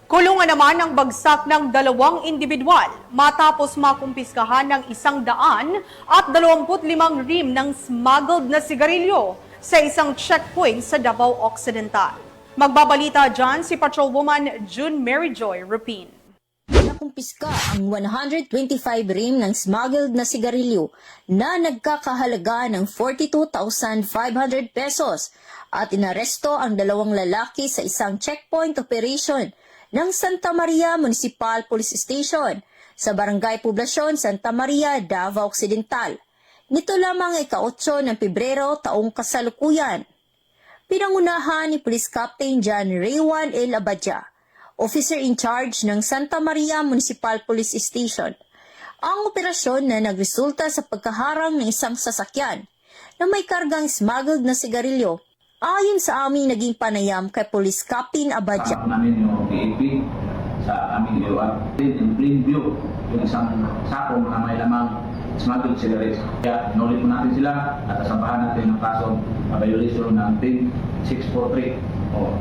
Kulungan naman ang bagsak ng 2 individual matapos makumpiskahan ng 125 rim ng smuggled na sigarilyo sa isang checkpoint sa Davao Occidental. Magbabalita dyan si Patrolwoman June Mary Joy Rupin. Nakumpiska ang 125 rim ng smuggled na sigarilyo na nagkakahalaga ng 42,500 pesos at inaresto ang 2 lalaki sa isang checkpoint operation ng Santa Maria Municipal Police Station sa Barangay Poblasyon, Santa Maria, Davao Occidental. Nito lamang ika-8 ng Pebrero taong kasalukuyan. Pinangunahan ni Police Captain John Raywan L. Abadja, Officer in charge ng Santa Maria Municipal Police Station, ang operasyon na nagresulta sa pagkaharang ng isang sasakyan na may kargang smuggled na sigarilyo. Ayon sa aming naging panayam kay Police Captain Abadja. Namin yung PAP sa aming iluwag. In plain view, yung isang sakong na may lamang smuggled cigarettes. Kaya inulit po natin sila at asabahan natin ng kasong violation ng PIN 643 o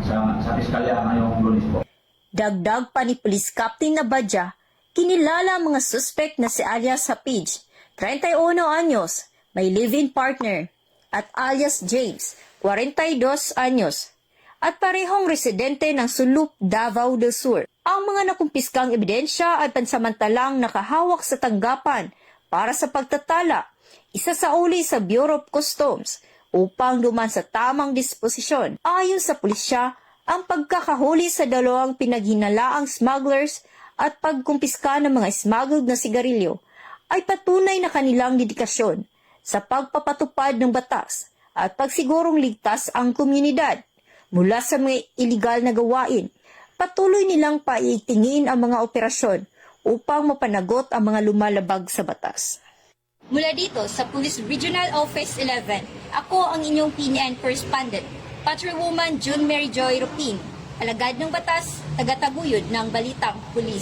sa piskalya ngayong Lunes po. Dagdag pa ni Police Captain Abadja, kinilala ang mga suspect na si alias Hapij, 31 anyos, may live-in partner, at alias James, 42 anyos, at parehong residente ng Sulup, Davao del Sur. Ang mga nakumpiskang ebidensya ay pansamantalang nakahawak sa tanggapan para sa pagtatala, isasauli sa Bureau of Customs upang duman sa tamang disposisyon. Ayon sa pulisya, ang pagkakahuli sa 2 pinaghinalaang smugglers at pagkumpiska ng mga smuggled na sigarilyo ay patunay na kanilang dedikasyon sa pagpapatupad ng batas at pagsigurong ligtas ang komunidad mula sa mga iligal na gawain. Patuloy nilang paitingin ang mga operasyon upang mapanagot ang mga lumalabag sa batas. Mula dito sa Police Regional Office 11, ako ang inyong PNN correspondent, Patrolwoman June Mary Joy Rupin, alagad ng batas, tagataguyod ng Balitang Pulis.